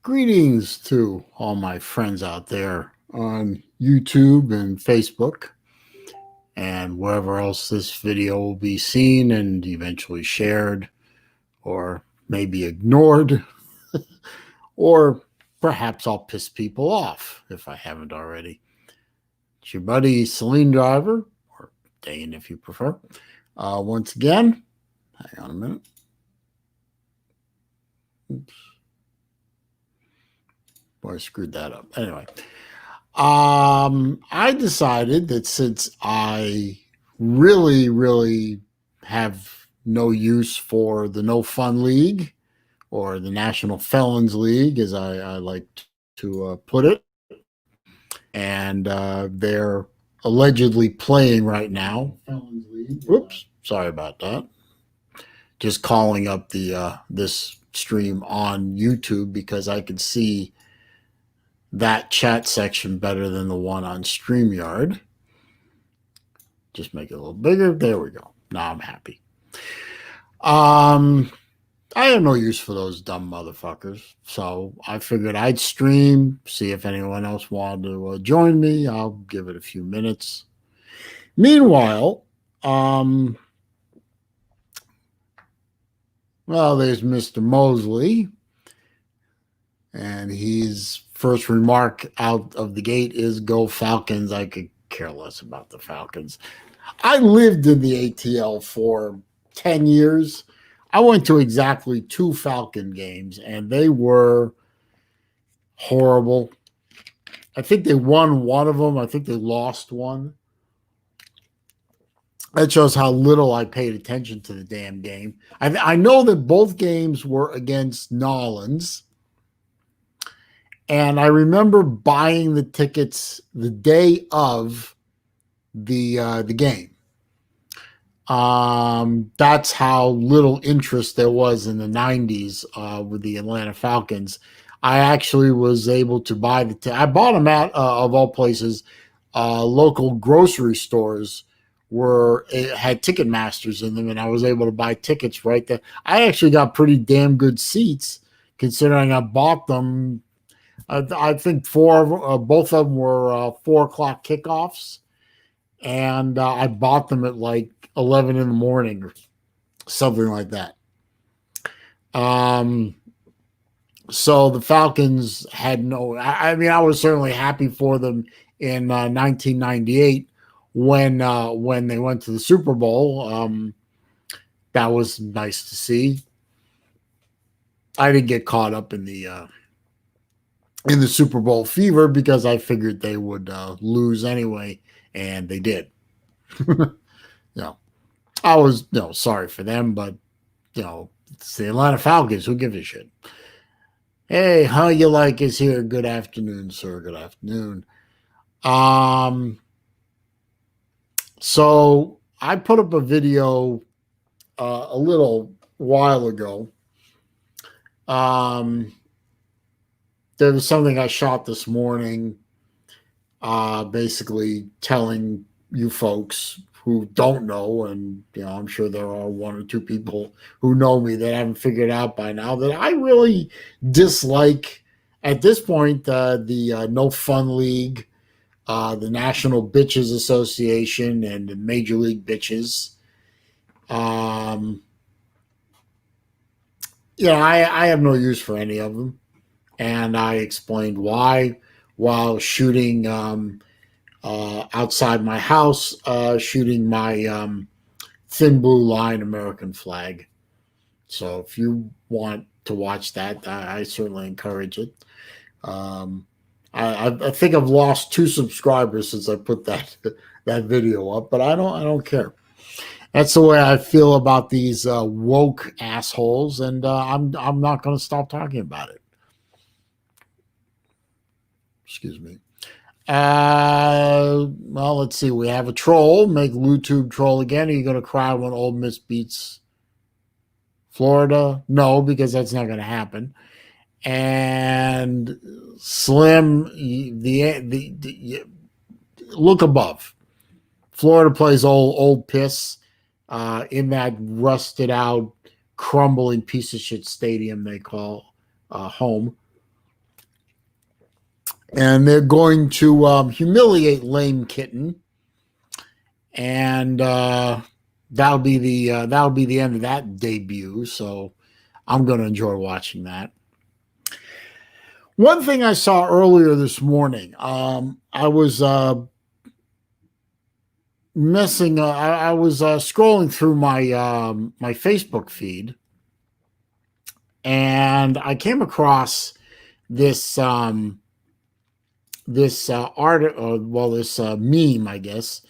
Greetings to all my friends out there on YouTube and Facebook and wherever else this video will be seen and eventually shared or maybe ignored, or perhaps I'll piss people off if I haven't already. It's your buddy Celine Driver, or Dane if you prefer. Once again, hang on a minute. Oops. Boy, I screwed that up. Anyway, I decided that since I really have no use for the No Fun League, or the National Felons League, as I like to put it, and they're allegedly playing right now. Whoops, sorry about that. Just calling up the this stream on YouTube because I can see that chat section better than the one on StreamYard. Just make it a little bigger. There we go. Now I'm happy. I have no use for those dumb motherfuckers, so I figured I'd stream, see if anyone else wanted to join me. I'll give it a few minutes. Meanwhile, well, there's Mr. Mosley, and his first remark out of the gate is "Go Falcons." I could care less about the Falcons. I lived in the ATL for 10 years. I went to exactly 2 Falcon games, and they were horrible. I think they won one of them. I think they lost one. That shows how little I paid attention to the damn game. I know that both games were against Nolans, and I remember buying the tickets the day of the game. That's how little interest there was in the 90s with the Atlanta Falcons. I actually was able to buy I bought them at, of all places, local grocery stores had Ticketmasters in them, and I was able to buy tickets right there. I actually got pretty damn good seats considering I bought them. I think both of them were 4 o'clock kickoffs, and I bought them at like 11 in the morning or something like that. So the Falcons had I mean, I was certainly happy for them in 1998 when they went to the Super Bowl. That was nice to see. I didn't get caught up in the Super Bowl fever because I figured they would lose anyway, and they did. I was sorry for them, but it's the Atlanta Falcons. Who gives a shit? Hey, how you like is here. Good afternoon, sir. Good afternoon. So I put up a video a little while ago. There was something I shot this morning, basically telling you folks who don't know, and I'm sure there are 1 or 2 people who know me that haven't figured out by now, that I really dislike at this point the No Fun League, the National Bitches Association, and the Major League Bitches. I have no use for any of them, and I explained why while shooting outside my house, shooting my Thin Blue Line American flag. So if you want to watch that, I certainly encourage it. I think I've lost 2 subscribers since I put that video up, but I don't care. That's the way I feel about these woke assholes, and I'm not going to stop talking about it. Excuse me. Well, let's see. We have a troll. Make YouTube troll again. Are you going to cry when Ole Miss beats Florida? No, because that's not going to happen. And Slim, the look above. Florida plays old piss in that rusted out crumbling piece of shit stadium they call home. And they're going to humiliate Lame Kitten, and that'll be the end of that debut. So I'm going to enjoy watching that. One thing I saw earlier this morning, I was scrolling through my my Facebook feed, and I came across this this meme, I guess.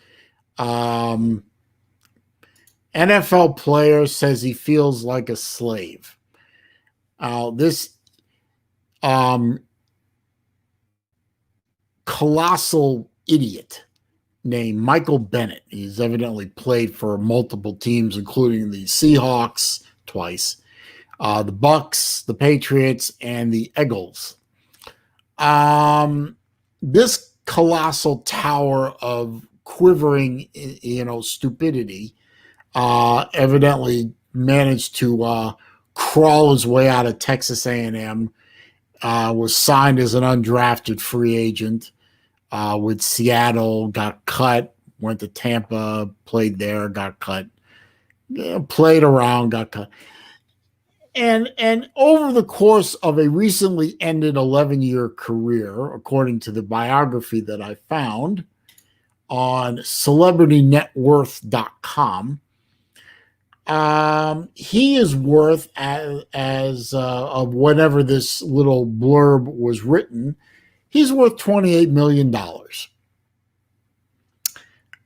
NFL player says he feels like a slave. This colossal idiot named Michael Bennett. He's evidently played for multiple teams, including the Seahawks twice, the Bucks, the Patriots, and the Eagles. This colossal tower of quivering, stupidity, evidently managed to crawl his way out of Texas A&M, was signed as an undrafted free agent with Seattle, got cut, went to Tampa, played there, got cut, played around, got cut. And over the course of a recently ended 11-year career, according to the biography that I found on CelebrityNetWorth.com, he is worth, as of whenever this little blurb was written, he's worth $28 million.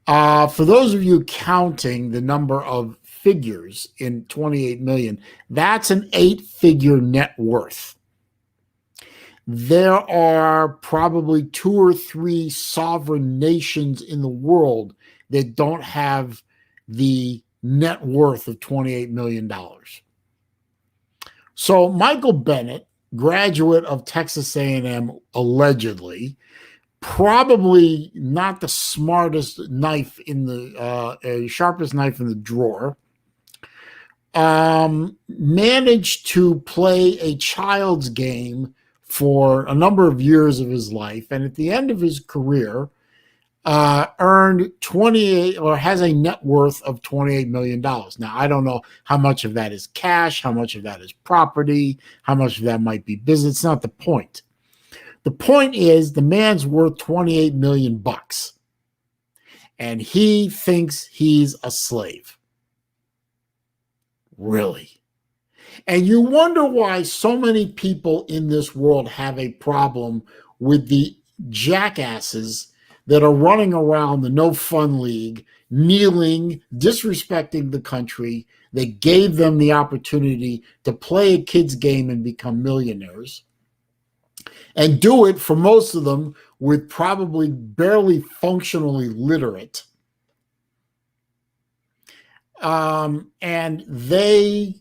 For those of you counting the number of figures in 28 million, that's an 8-figure net worth. There are probably 2 or 3 sovereign nations in the world that don't have the net worth of $28 million. So Michael Bennett, graduate of Texas A&M, allegedly, probably not the smartest knife in the sharpest knife in the drawer, managed to play a child's game for a number of years of his life, and at the end of his career, earned 28 or has a net worth of $28 million. Now, I don't know how much of that is cash, how much of that is property, how much of that might be business. It's not the point. The point is the man's worth 28 million bucks, and he thinks he's a slave. Really? And you wonder why so many people in this world have a problem with the jackasses that are running around the No Fun League, kneeling, disrespecting the country that gave them the opportunity to play a kid's game and become millionaires, and do it, for most of them, with probably barely functionally literate. And they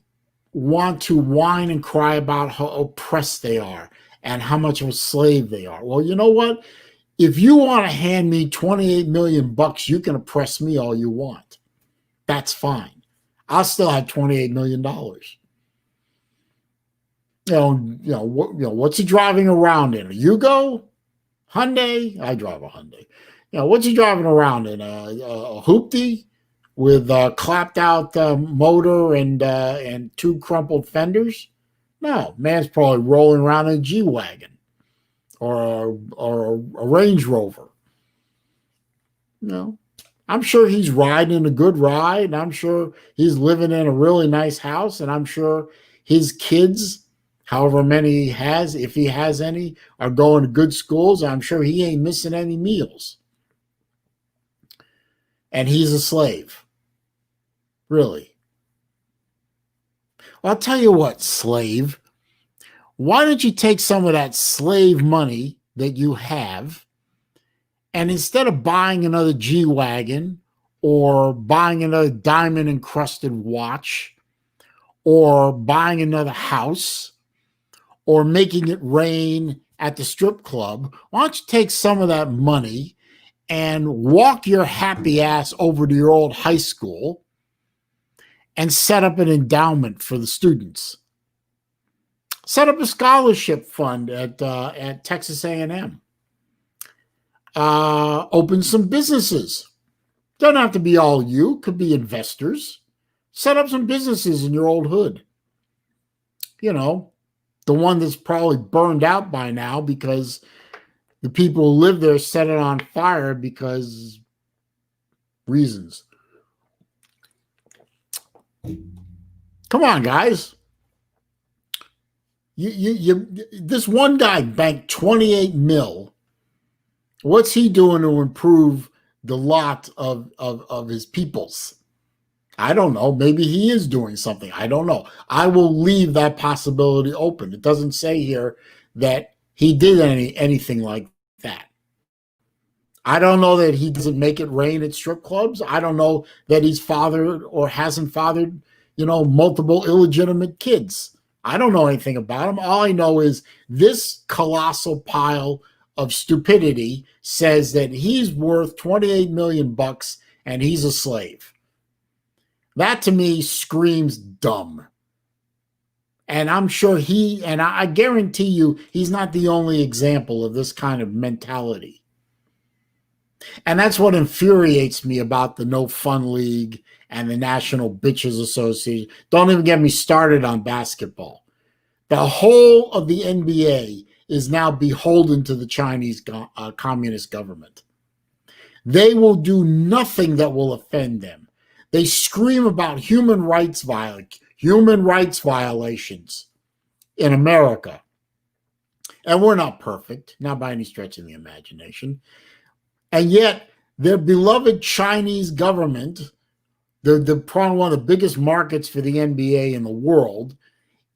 want to whine and cry about how oppressed they are and how much of a slave they are. Well, you know what? If you want to hand me 28 million bucks, you can oppress me all you want. That's fine. I'll still have $28 million. What's he driving around in? A Yugo? Hyundai? I drive a Hyundai. What's he driving around in? A Hoopty with clapped out motor and 2 crumpled fenders? No, man's probably rolling around in a G-Wagon or a Range Rover. I'm sure he's riding in a good ride, and I'm sure he's living in a really nice house, and I'm sure his kids, however many he has, if he has any, are going to good schools. I'm sure he ain't missing any meals. And he's a slave. Really. Well, I'll tell you what, slave. Why don't you take some of that slave money that you have, and instead of buying another G-Wagon or buying another diamond-encrusted watch or buying another house or making it rain at the strip club, why don't you take some of that money and walk your happy ass over to your old high school and set up an endowment for the students. Set up a scholarship fund at Texas A&M. Open some businesses. Doesn't have to be all you. Could be investors. Set up some businesses in your old hood. You know, the one that's probably burned out by now because the people who live there set it on fire because reasons. Come on, guys. This one guy banked 28 mil. What's he doing to improve the lot of his peoples? I don't know. Maybe he is doing something. I don't know. I will leave that possibility open. It doesn't say here that he did anything like that. I don't know that he doesn't make it rain at strip clubs. I don't know that he's fathered or hasn't fathered, multiple illegitimate kids. I don't know anything about him. All I know is this colossal pile of stupidity says that he's worth 28 million bucks and he's a slave. That to me screams dumb. And I'm sure I guarantee you, he's not the only example of this kind of mentality. And that's what infuriates me about the No Fun League and the National Bitches Association. Don't even get me started on basketball. The whole of the NBA is now beholden to the Chinese communist government. They will do nothing that will offend them. They scream about human rights violations in America. And we're not perfect, not by any stretch of the imagination. And yet, their beloved Chinese government, probably one of the biggest markets for the NBA in the world,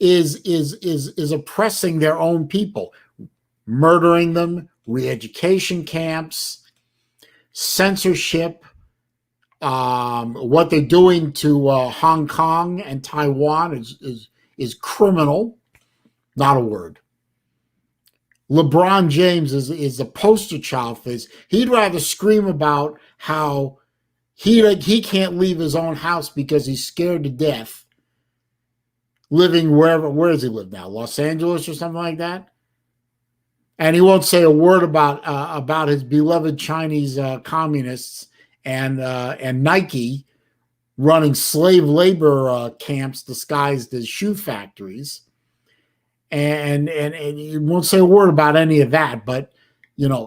is oppressing their own people, murdering them, re-education camps, censorship. What they're doing to Hong Kong and Taiwan is criminal. Not a word. LeBron James is the poster child for this. He'd rather scream about how he can't leave his own house because he's scared to death living where does he live now? Los Angeles or something like that? And he won't say a word about his beloved Chinese communists and Nike running slave labor camps disguised as shoe factories. And he won't say a word about any of that, but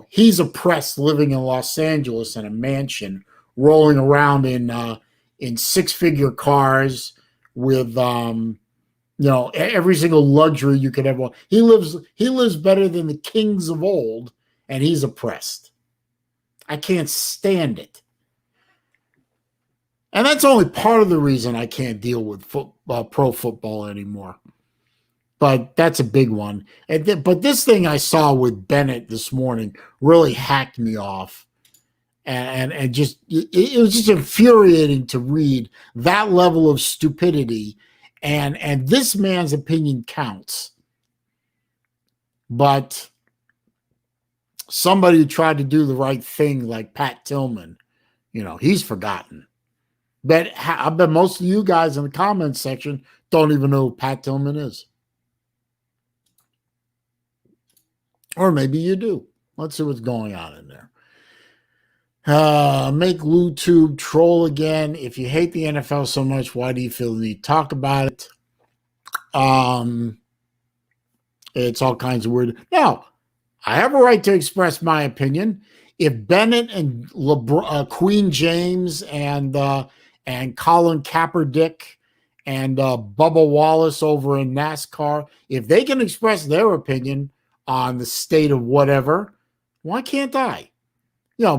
he's oppressed living in Los Angeles in a mansion, rolling around in six-figure cars with every single luxury you could ever want. He lives better than the kings of old, and he's oppressed. I can't stand it. And that's only part of the reason I can't deal with pro football anymore. But that's a big one. But this thing I saw with Bennett this morning really hacked me off. And just it was just infuriating to read that level of stupidity. And this man's opinion counts. But somebody who tried to do the right thing like Pat Tillman, he's forgotten. I bet most of you guys in the comments section don't even know who Pat Tillman is. Or maybe you do. Let's see what's going on in there. Make LouTube troll again. If you hate the NFL so much, why do you feel the need to talk about it? It's all kinds of weird. Now, I have a right to express my opinion. If Bennett and Queen James and Colin Kaepernick and Bubba Wallace over in NASCAR, if they can express their opinion on the state of whatever, why can't I?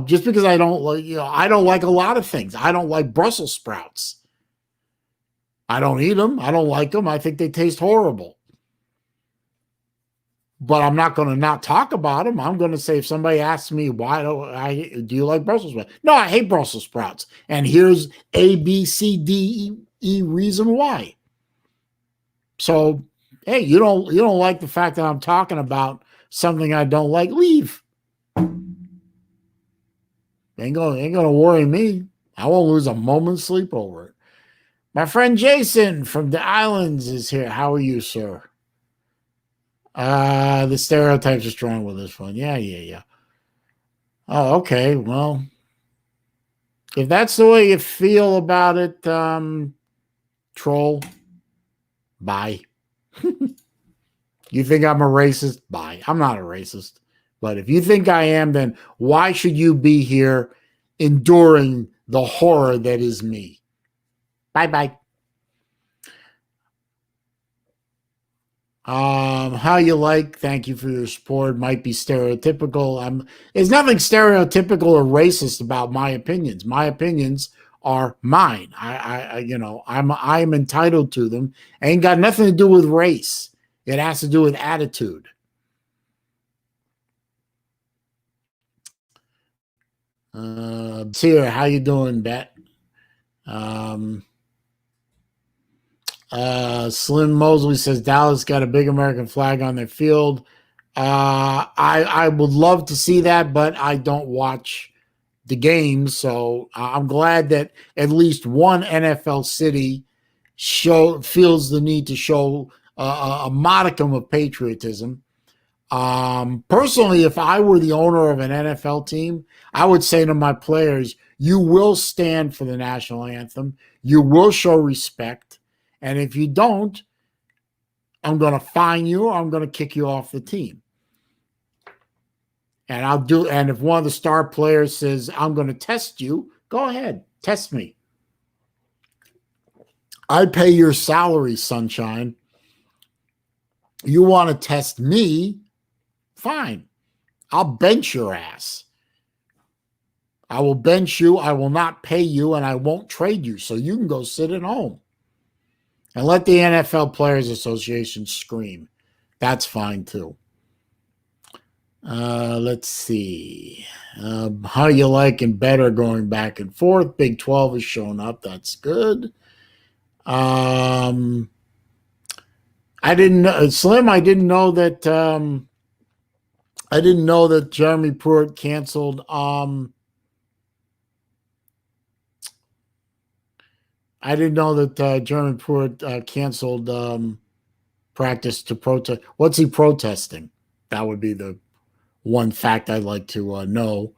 Just because I don't like, I don't like a lot of things. I don't like Brussels sprouts. I don't eat them. I don't like them. I think they taste horrible. But I'm not going to not talk about them. I'm going to say, if somebody asks me, do you like Brussels sprouts? No, I hate Brussels sprouts. And here's A, B, C, D, E reason why. So, hey, you don't like the fact that I'm talking about something I don't like, leave. Ain't gonna worry me. I won't lose a moment's sleep over it. My friend Jason from the islands is here. How are you, sir? The stereotypes are strong with this one. Yeah, yeah, yeah. Oh, okay. Well, if that's the way you feel about it, troll, bye. You think I'm a racist? Bye. I'm not a racist. But if you think I am, then why should you be here enduring the horror that is me? Bye bye. How you like? Thank you for your support. Might be stereotypical. There's nothing stereotypical or racist about my opinions. My opinions are mine. I'm entitled to them. Ain't got nothing to do with race. It has to do with attitude. Here, how you doing, Bet? Um, Slim Mosley says Dallas got a big American flag on their field. I would love to see that, but I don't watch the games, so I'm glad that at least one NFL city feels the need to show a modicum of patriotism. Personally, if I were the owner of an NFL team, I would say to my players, you will stand for the national anthem, you will show respect, and if you don't, I'm going to fine you or I'm going to kick you off the team. And if one of the star players says, I'm going to test you, go ahead, test me. I pay your salary, sunshine. You want to test me? Fine. I'll bench your ass. I will bench you. I will not pay you, and I won't trade you. So you can go sit at home and let the NFL Players Association scream. That's fine too. Let's see. How you liking better going back and forth? Big 12 has shown up. That's good. I didn't know, Slim. I didn't know that. I didn't know that Jeremy Pruitt canceled. I didn't know that Jeremy Pruitt canceled practice to protest. What's he protesting? That would be the one fact I'd like to know.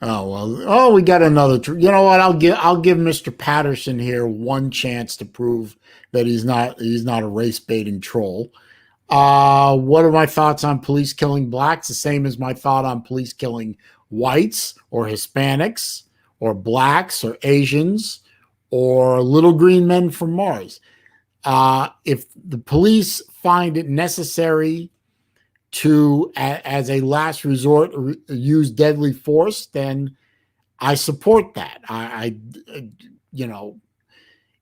Oh well. Oh, we got another. You know what? I'll give Mr. Patterson here one chance to prove that he's not a race baiting troll. What are my thoughts on police killing blacks? The same as my thought on police killing whites or Hispanics or blacks or Asians or little green men from Mars. If the police find it necessary to, as a last resort, use deadly force, then I support that.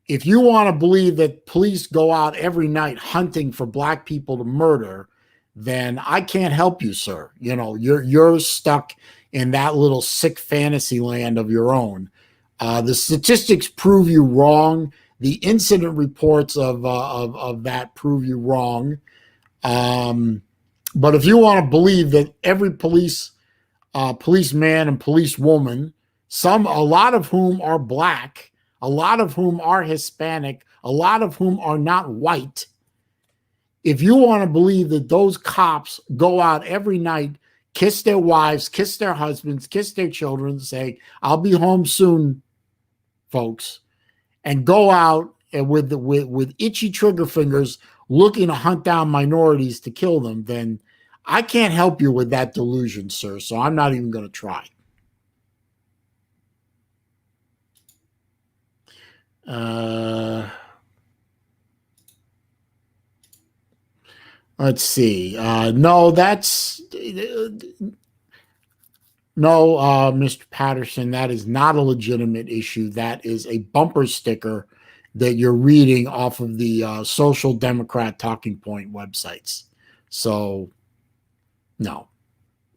If you want to believe that police go out every night hunting for black people to murder, then I can't help you, sir. You're stuck in that little sick fantasy land of your own. The statistics prove you wrong. The incident reports of that prove you wrong. But if you want to believe that every policeman and policewoman, a lot of whom are black, a lot of whom are Hispanic, a lot of whom are not white, if you want to believe that those cops go out every night, kiss their wives, kiss their husbands, kiss their children, say, I'll be home soon, folks, and go out and with itchy trigger fingers looking to hunt down minorities to kill them, then I can't help you with that delusion, sir. So I'm not even going to try. Let's see. No, Mr. Patterson, that is not a legitimate issue. That is a bumper sticker that you're reading off of the Social Democrat talking point websites. So, no,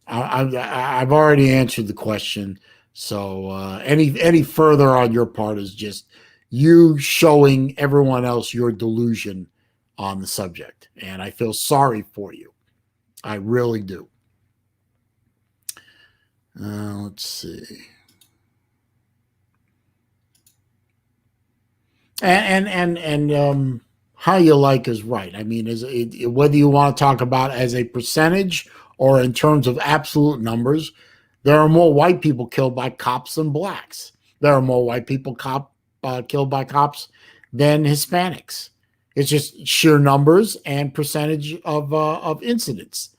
I've already answered the question. So any further on your part is just you showing everyone else your delusion on the subject, and I feel sorry for you. I really do. Let's see. And how you like is right. I mean, whether you want to talk about as a percentage or in terms of absolute numbers, there are more white people killed by cops than blacks. There are more white people killed by cops than Hispanics. It's just sheer numbers and percentage of incidents.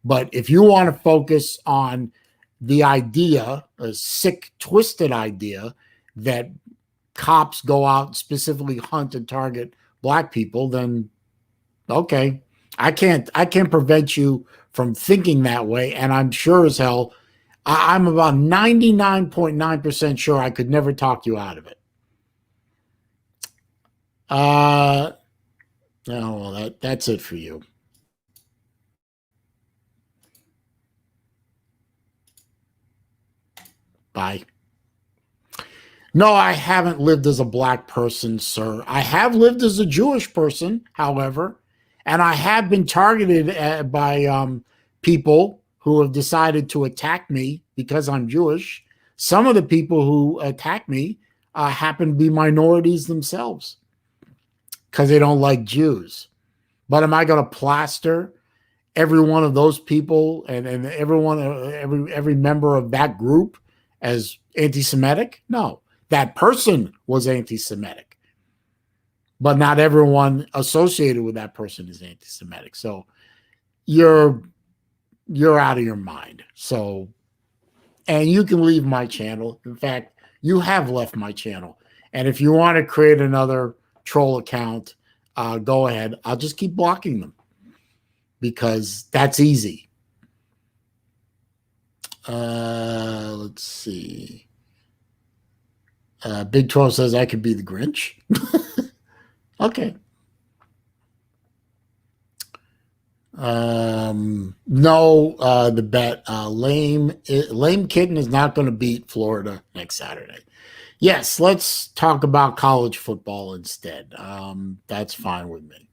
But if you want to focus on the idea, a sick, twisted idea that cops go out and specifically hunt and target black people, then okay, I can't prevent you from thinking that way. And I'm sure as hell, I'm about 99.9% sure I could never talk you out of it. Oh, well, that's it for you. Bye. No, I haven't lived as a black person, sir. I have lived as a Jewish person, however, and I have been targeted by people who have decided to attack me because I'm Jewish. Some of the people who attack me happen to be minorities themselves because they don't like Jews. But am I going to plaster every one of those people and every member of that group as anti-Semitic? No. That person was anti-Semitic, but not everyone associated with that person is anti-Semitic. So you're out of your mind. So, and you can leave my channel. In fact, you have left my channel. And if you want to create another troll account, go ahead. I'll just keep blocking them because that's easy. Let's see. Big 12 says I could be the Grinch. Okay. No, the bet. Lame Kitten is not going to beat Florida next Saturday. Yes, let's talk about college football instead. That's fine with me.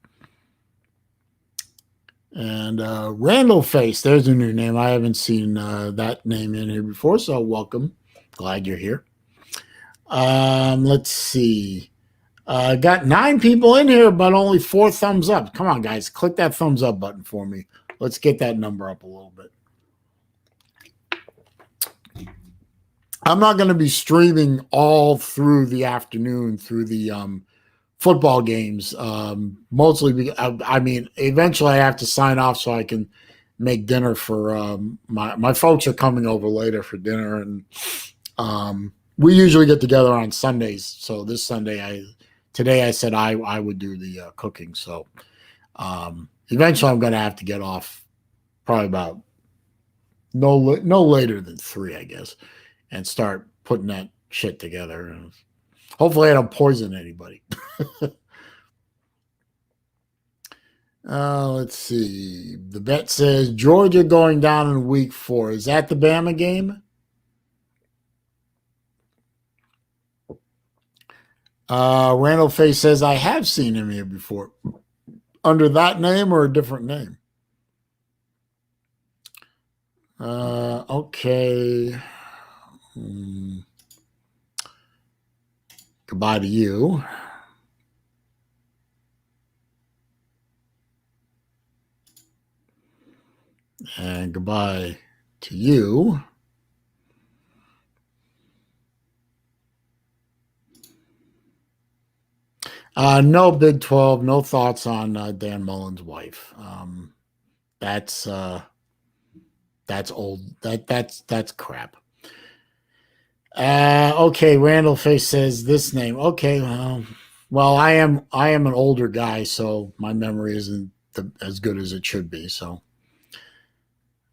And Randall Face, there's a new name. I haven't seen that name in here before, so welcome. Glad you're here. Let's see. Got 9 people in here, but only 4 thumbs up. Come on, guys. Click that thumbs up button for me. Let's get that number up a little bit. I'm not going to be streaming all through the afternoon through the football games. Mostly, eventually I have to sign off so I can make dinner for my folks are coming over later for dinner, and we usually get together on Sundays. So this Sunday, today I said I would do the cooking. So eventually I'm going to have to get off probably about no later than 3, I guess, and start putting that shit together. And hopefully I don't poison anybody. Let's see. The bet says Georgia going down in week 4. Is that the Bama game? Randall Face says, I have seen him here before. Under that name or a different name? Okay. Goodbye to you. And goodbye to you. No Big 12, no thoughts on Dan Mullen's wife. That's old. That's crap. Okay, Randall Face says this name. Okay, well, I am an older guy, so my memory isn't as good as it should be. So,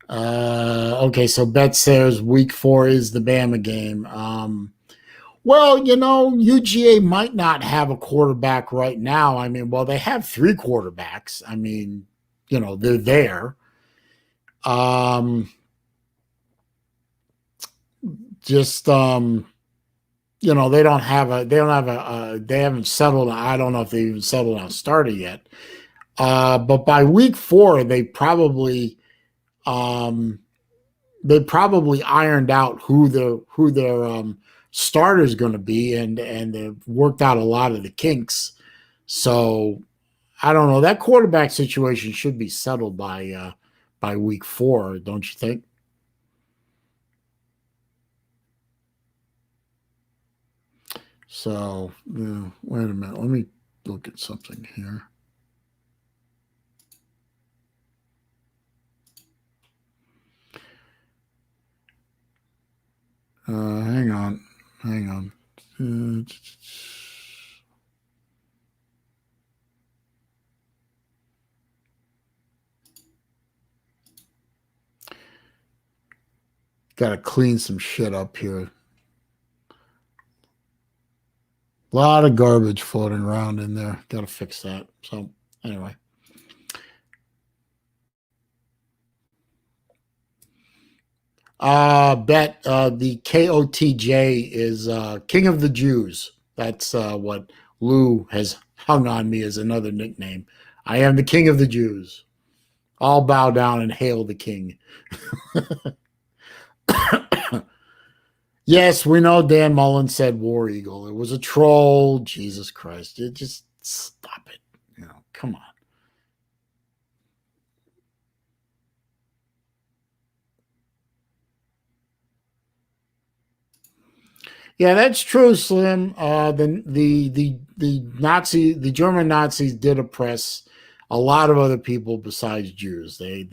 okay, so Bet says week 4 is the Bama game. Well, UGA might not have a quarterback right now. I mean, well, they have 3 quarterbacks. I mean, they're there. They haven't settled. I don't know if they even settled on starter yet. But by week 4, they probably, they probably ironed out who their starter is going to be, and they've worked out a lot of the kinks. So I don't know. That quarterback situation should be settled by week 4, don't you think? So wait a minute. Let me look at something here. Hang on, hang on. Uh, Got to clean some shit up here. A lot of garbage floating around in there. Got to fix that. So anyway, bet the KOTJ is King of the Jews. That's what Lou has hung on me as another nickname. I am the King of the Jews. All bow down and hail the King. Yes, we know Dan Mullen said War Eagle. It was a troll. Jesus Christ. It just stop it. Come on. Yeah, that's true, Slim. The German Nazis did oppress a lot of other people besides Jews. They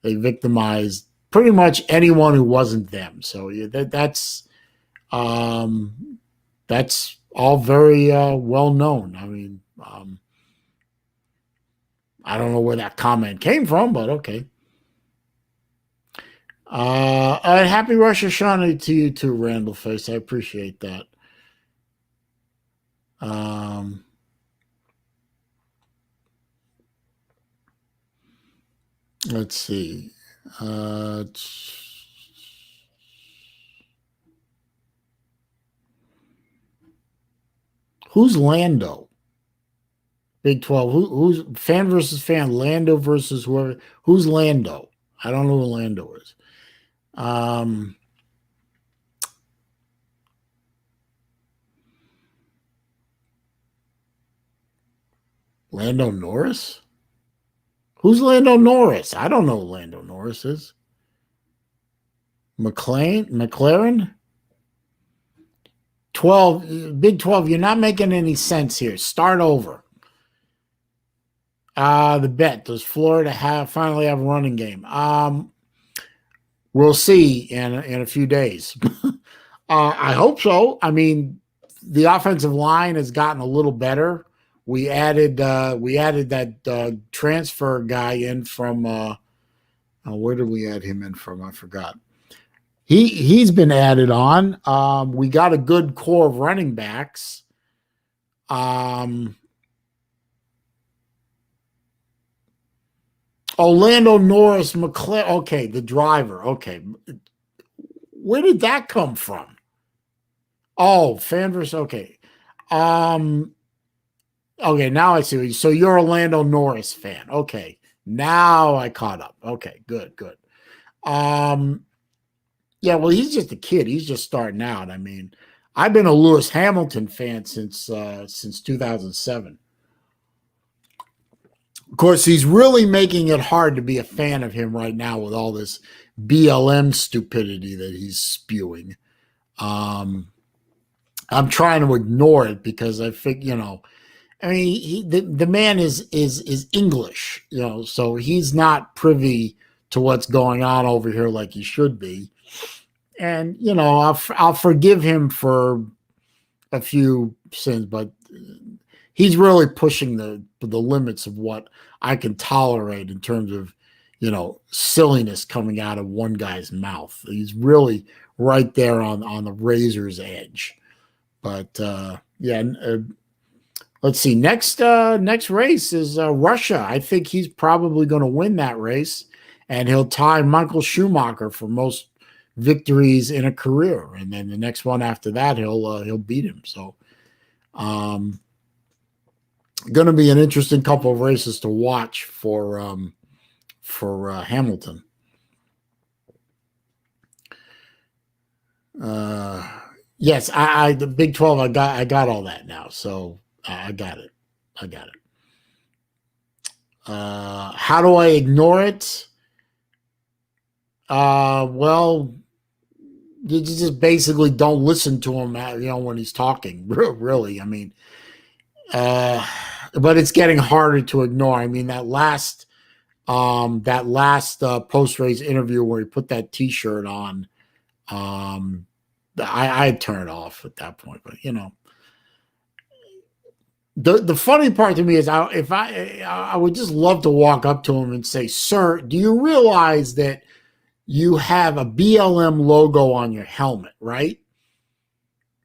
victimized pretty much anyone who wasn't them. So yeah, um, that's all very well known. I mean, I don't know where that comment came from, but okay. Happy Rosh Hashanah to you too, Randall Face. I appreciate that. Um, let's see. Uh, who's Lando? Big 12. Who's fan versus fan? Lando versus whoever. Who's Lando? I don't know who Lando is. Um, Lando Norris? Who's Lando Norris? I don't know who Lando Norris is. McLaren? 12, Big 12, you're not making any sense here. Start over. The bet. Does Florida finally have a running game? We'll see in a few days. I hope so. I mean, the offensive line has gotten a little better. We added that transfer guy in from where did we add him in from? I forgot. He's been added on. We got a good core of running backs. Um, Orlando Norris McClare. Okay, the driver. Okay, where did that come from? Oh, Fanverse. Okay. Um. Okay, now I see. So you're a Orlando Norris fan. Okay, now I caught up. Okay, good, good. Um. Yeah, well, he's just a kid. He's just starting out. I mean, I've been a Lewis Hamilton fan since 2007. Of course, he's really making it hard to be a fan of him right now with all this BLM stupidity that he's spewing. Um, I'm trying to ignore it because I think I mean, the man is English, so he's not privy to what's going on over here like he should be. And I'll forgive him for a few sins, but he's really pushing the limits of what I can tolerate in terms of silliness coming out of one guy's mouth. He's really right there on the razor's edge. But yeah, let's see. Next race is Russia. I think he's probably going to win that race, and he'll tie Michael Schumacher for most victories in a career. And then the next one after that, he'll beat him. So, going to be an interesting couple of races to watch for Hamilton. Uh, yes, I the Big 12. I got all that now, so I got it. I got it. How do I ignore it? Well, you just basically don't listen to him, when he's talking. Really, I mean, uh, but it's getting harder to ignore. I mean, that last post race interview where he put that T-shirt on, um, I'd turn it off at that point. But the funny part to me is, I would just love to walk up to him and say, "Sir, do you realize that you have a BLM logo on your helmet, right?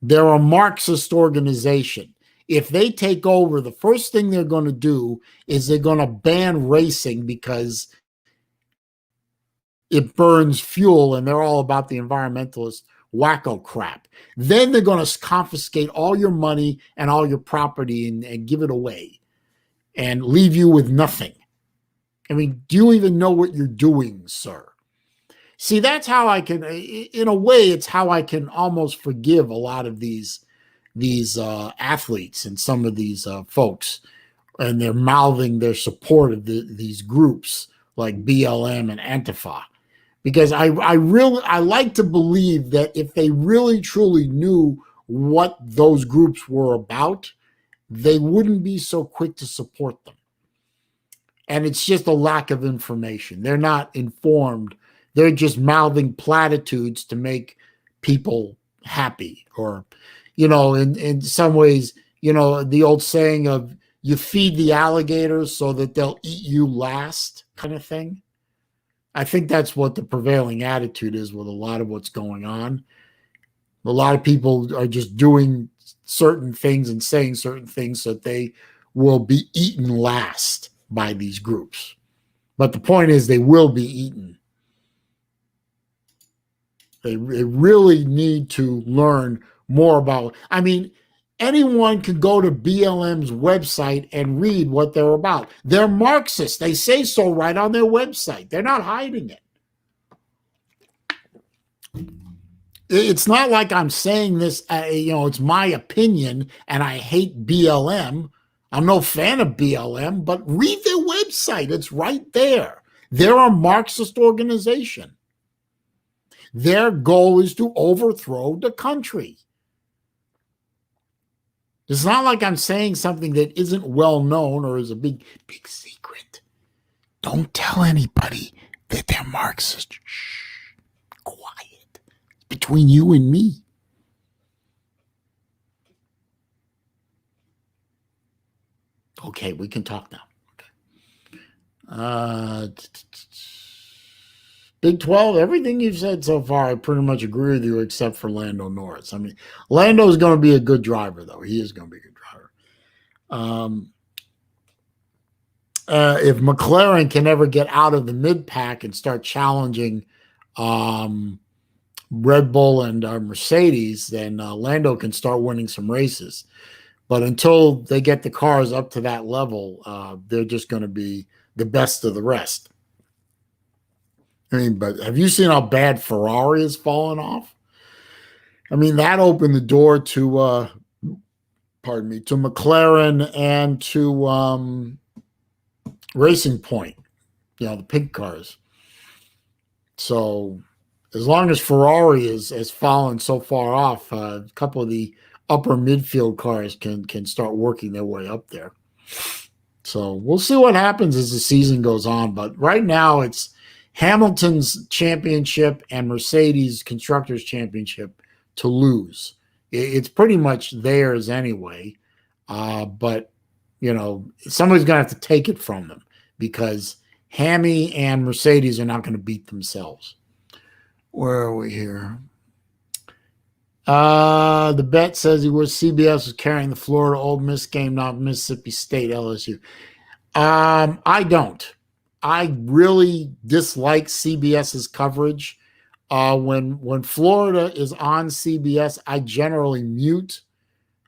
They're a Marxist organization. If they take over, the first thing they're going to do is they're going to ban racing because it burns fuel and they're all about the environmentalist wacko crap. Then they're going to confiscate all your money and all your property and give it away and leave you with nothing. I mean, do you even know what you're doing, sir?" See, that's how I can, in a way, it's how I can almost forgive a lot of these athletes and some of these folks, and they're mouthing their support of these groups like BLM and Antifa, because I like to believe that if they really truly knew what those groups were about, they wouldn't be so quick to support them. And it's just a lack of information. They're not informed. They're just mouthing platitudes to make people happy. Or, in some ways, the old saying of you feed the alligators so that they'll eat you last kind of thing. I think that's what the prevailing attitude is with a lot of what's going on. A lot of people are just doing certain things and saying certain things so that they will be eaten last by these groups. But the point is, they will be eaten. They really need to learn more about. I mean, anyone can go to BLM's website and read what they're about. They're Marxists. They say so right on their website. They're not hiding it. It's not like I'm saying this, it's my opinion and I hate BLM. I'm no fan of BLM, but read their website. It's right there. They're a Marxist organization. Their goal is to overthrow the country. It's not like I'm saying something that isn't well known or is a big secret. Don't tell anybody that they're Marxist. Shh. Quiet. It's between you and me. Okay, we can talk now. Okay. Big 12, everything you've said so far, I pretty much agree with you except for Lando Norris. I mean, Lando is going to be a good driver, though. He is going to be a good driver. If McLaren can ever get out of the mid-pack and start challenging Red Bull and Mercedes, then Lando can start winning some races. But until they get the cars up to that level, they're just going to be the best of the rest. I mean, but have you seen how bad Ferrari has fallen off? I mean, that opened the door to, to McLaren and to Racing Point, the pink cars. So as long as Ferrari has fallen so far off, a couple of the upper midfield cars can start working their way up there. So we'll see what happens as the season goes on. But right now it's Hamilton's championship and Mercedes Constructors Championship to lose. It's pretty much theirs anyway. But, somebody's going to have to take it from them because Hammy and Mercedes are not going to beat themselves. Where are we here? The bet says he was CBS was carrying the Florida Ole Miss game, not Mississippi State LSU. I don't. I really dislike CBS's coverage. When Florida is on CBS, I generally mute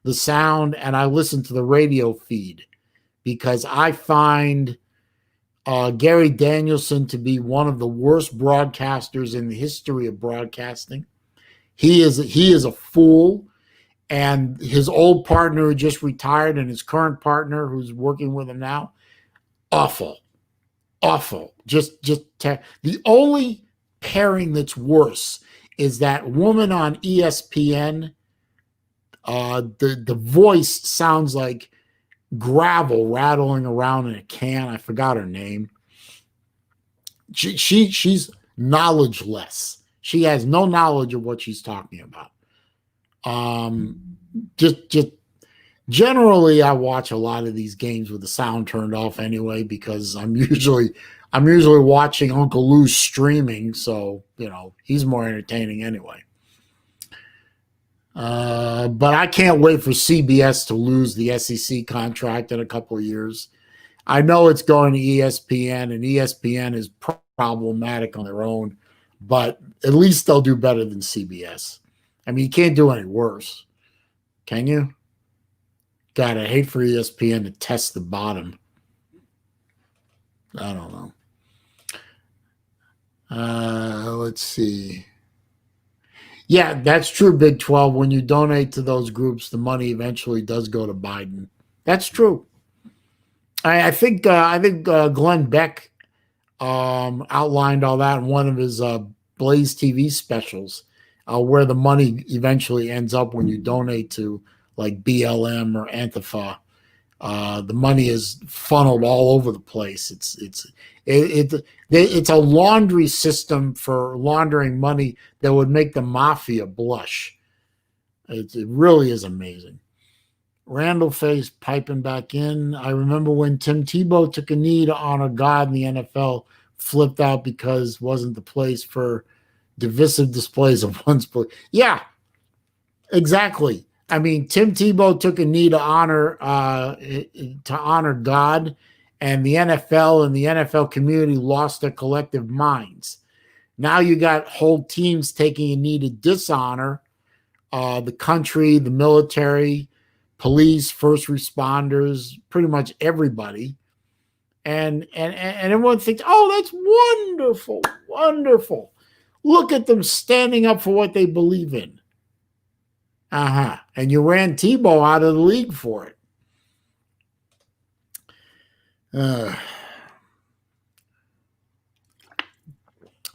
the sound and I listen to the radio feed because I find Gary Danielson to be one of the worst broadcasters in the history of broadcasting. He is a fool. And his old partner who just retired and his current partner who's working with him now, awful, awful. The only pairing that's worse is that woman on ESPN. The voice sounds like gravel rattling around in a can. I forgot her name. She's knowledgeless. She has no knowledge of what she's talking about. Just generally, I watch a lot of these games with the sound turned off anyway because I'm usually watching Uncle Lou's streaming, so he's more entertaining anyway. But I can't wait for CBS to lose the SEC contract in a couple of years. I know it's going to ESPN, and ESPN is problematic on their own, but at least they'll do better than CBS. I mean, you can't do any worse, can you? God, I hate for ESPN to test the bottom. I don't know. Let's see. Yeah, that's true, Big 12. When you donate to those groups, the money eventually does go to Biden. That's true. I think Glenn Beck outlined all that in one of his Blaze TV specials, where the money eventually ends up when you donate to like BLM or Antifa. The money is funneled all over the place. It's a laundry system for laundering money that would make the mafia blush. It really is amazing. Randall Face piping back in. I remember when Tim Tebow took a knee to honor God in the NFL, flipped out because wasn't the place for divisive displays of one's belief. Yeah, exactly. I mean, Tim Tebow took a knee to honor God, and the NFL and the NFL community lost their collective minds. Now you got whole teams taking a knee to dishonor the country, the military, police, first responders, pretty much everybody. And everyone thinks, oh, that's wonderful, wonderful. Look at them standing up for what they believe in. And you ran Tebow out of the league for it.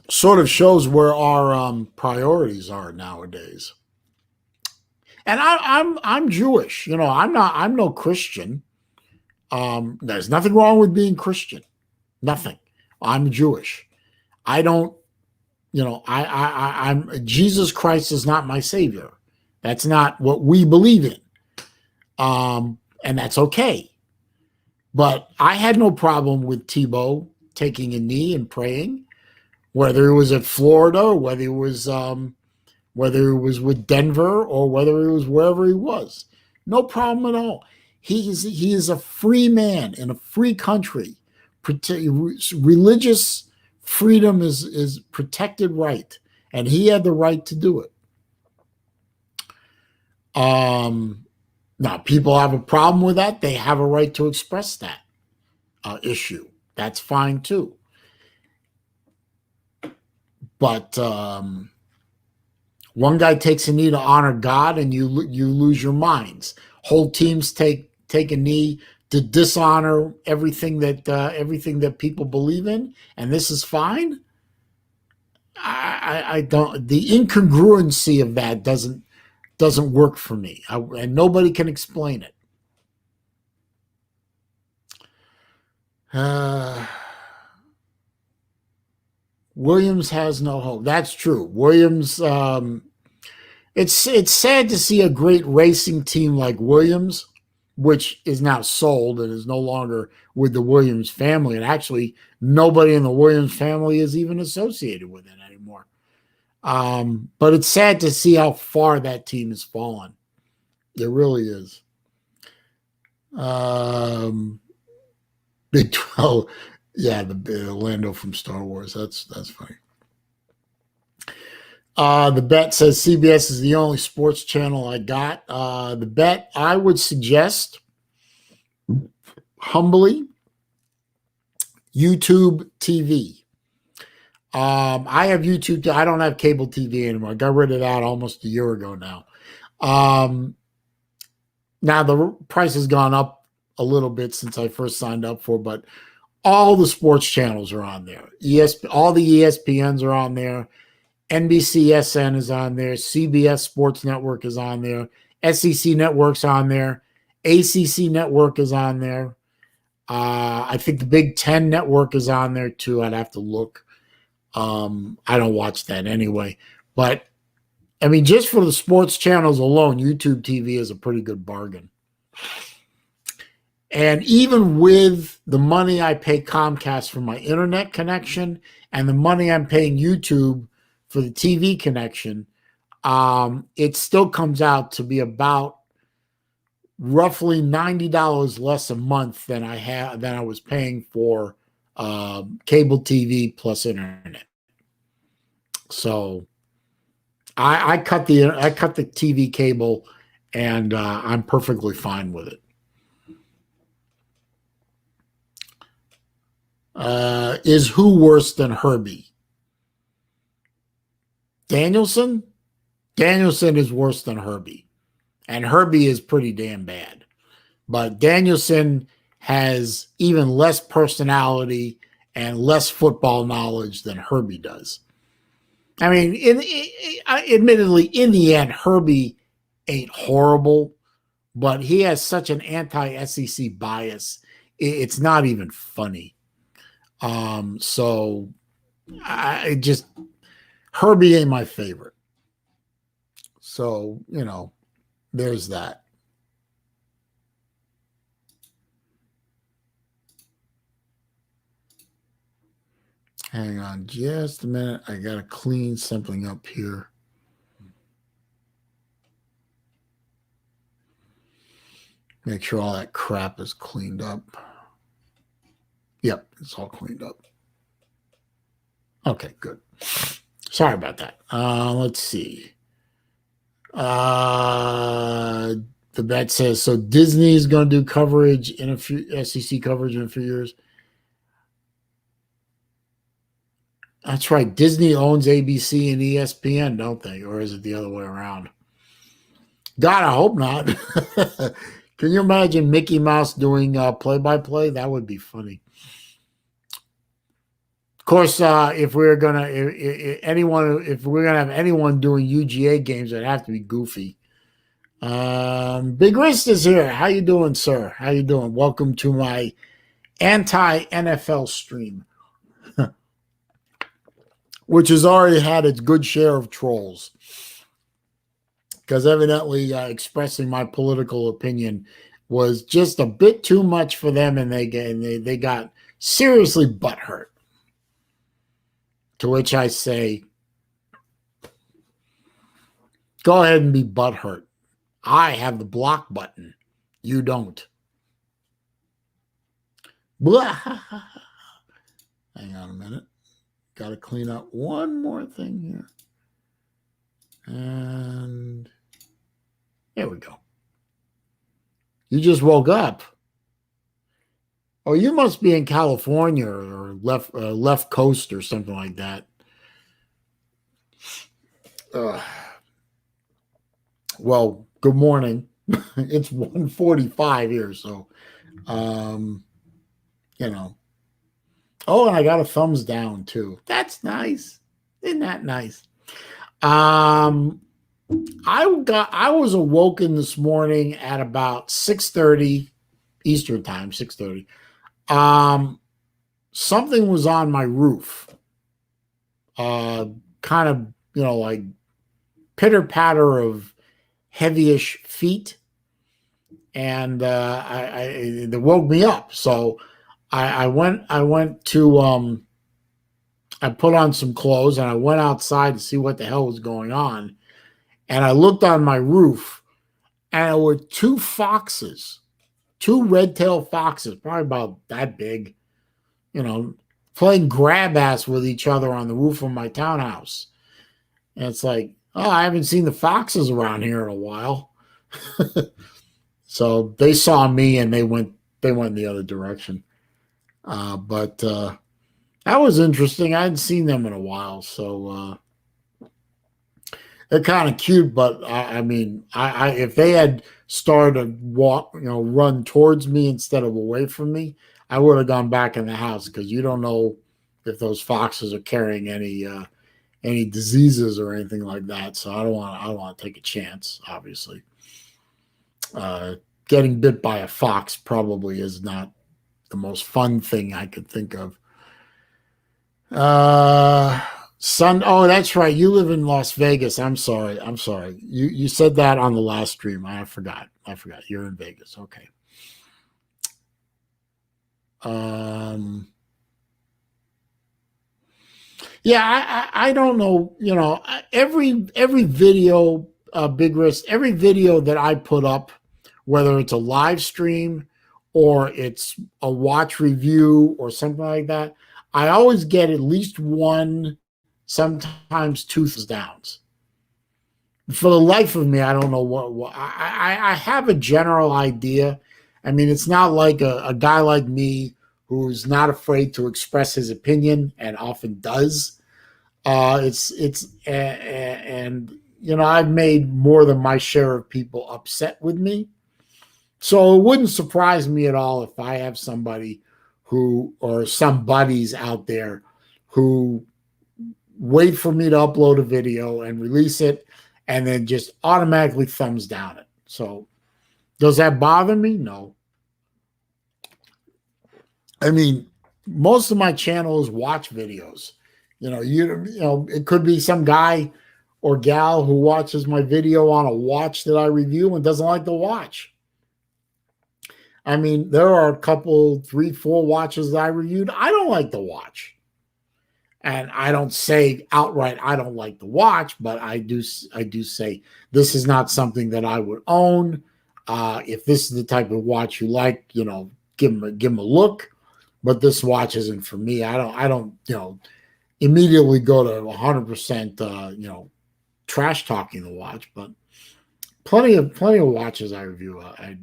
Sort of shows where our priorities are nowadays. And I'm Jewish, I'm no Christian. There's nothing wrong with being Christian. Nothing. I'm Jewish. I don't, I'm Jesus Christ is not my savior. That's not what we believe in. And that's okay. But I had no problem with Tebow taking a knee and praying, whether it was at Florida, or whether it was with Denver, or whether it was wherever he was. No problem at all. He is a free man in a free country. Religious freedom is protected right, and he had the right to do it. Now, people have a problem with that. They have a right to express that issue. That's fine too. But one guy takes a knee to honor God, and you lose your minds. Whole teams take a knee to dishonor everything that people believe in, and this is fine. I don't. The incongruency of that doesn't work for me, and nobody can explain it. Williams has no hope. That's true. Williams. It's sad to see a great racing team like Williams, which is now sold and is no longer with the Williams family, and actually nobody in the Williams family is even associated with it anymore. But it's sad to see how far that team has fallen. It really is. Big 12, yeah, the Lando from Star Wars. That's funny. The Bet says CBS is the only sports channel I got. The Bet, I would suggest, humbly, YouTube TV. I have YouTube. I don't have cable TV anymore. I got rid of that almost a year ago now. Um, Now the price has gone up a little bit since I first signed up for, but all the sports channels are on there. All the ESPNs are on there. NBCSN is on there. CBS Sports Network is on there. SEC Network's on there. ACC Network is on there. I think the Big Ten Network is on there too. I'd have to look. I don't watch that anyway. But I mean, just for the sports channels alone, YouTube TV is a pretty good bargain. And even with the money I pay Comcast for my internet connection and the money I'm paying YouTube for the TV connection, it still comes out to be about roughly $90 less a month than I was paying for cable TV plus internet. So I cut the TV cable, and I'm perfectly fine with it. Is who worse than Herbie? Danielson? Danielson is worse than Herbie. And Herbie is pretty damn bad. But Danielson has even less personality and less football knowledge than Herbie does. I mean, admittedly, in the end, Herbie ain't horrible, but he has such an anti-SEC bias. It's not even funny. So Herbie ain't my favorite. So, there's that. Hang on just a minute. I got to clean something up here. Make sure all that crap is cleaned up. Yep, it's all cleaned up. Okay, good. Sorry about that. Let's see. The bet says, so Disney's going to do coverage in a few, SEC coverage in a few years. That's right. Disney owns ABC and ESPN, don't they? Or is it the other way around? God, I hope not. Can you imagine Mickey Mouse doing play-by-play? That would be funny. Of course, if we're gonna have anyone doing UGA games, it'd have to be Goofy. Big Wrist is here. How you doing, sir? How you doing? Welcome to my anti-NFL stream, which has already had its good share of trolls. Because evidently expressing my political opinion was just a bit too much for them, and they got seriously butthurt. To which I say, go ahead and be butthurt. I have the block button. You don't. Blah. Hang on a minute. Got to clean up one more thing here. And there we go. You just woke up. Oh, you must be in California or left coast or something like that. Well, good morning. It's 1:45 here, so Oh, and I got a thumbs down too. That's nice. Isn't that nice? I was awoken this morning at about 6:30 Eastern time, 6:30. Something was on my roof. Kind of, like pitter patter of heavyish feet, and it woke me up. So I went to I put on some clothes and I went outside to see what the hell was going on. And I looked on my roof, and there were two red-tailed foxes, probably about that big, playing grab ass with each other on the roof of my townhouse. And it's like, oh, I haven't seen the foxes around here in a while. So they saw me and they went the other direction. But That was interesting. I hadn't seen them in a while, so they're kind of cute. But I mean, if they had started to walk, run towards me instead of away from me, I would have gone back in the house because you don't know if those foxes are carrying any diseases or anything like that. So I don't want to take a chance. Obviously, uh, getting bit by a fox probably is not the most fun thing I could think of. Uh, Sun. Oh, that's right. You live in Las Vegas. I'm sorry. I'm sorry. You said that on the last stream. I forgot. I forgot. You're in Vegas. Okay. Um. Yeah. I don't know. Every video, Big Risk. Every video that I put up, whether it's a live stream or it's a watch review or something like that, I always get at least one, sometimes two thumbs downs. For the life of me, I don't know what I have a general idea. I mean, it's not like a guy like me who's not afraid to express his opinion and often does. And I've made more than my share of people upset with me. So it wouldn't surprise me at all if I have somebody who or some buddies out there who wait for me to upload a video and release it and then just automatically thumbs down it. So does that bother me? No. I mean, most of my channel is watch videos. It could be some guy or gal who watches my video on a watch that I review and doesn't like the watch. I mean, there are a couple, 3, 4 watches that I reviewed. I don't like the watch. And I don't say outright I don't like the watch, but I do say this is not something that I would own. If this is the type of watch you like, give them a look. But this watch isn't for me. I don't immediately go to 100% trash talking the watch, but plenty of watches I review. I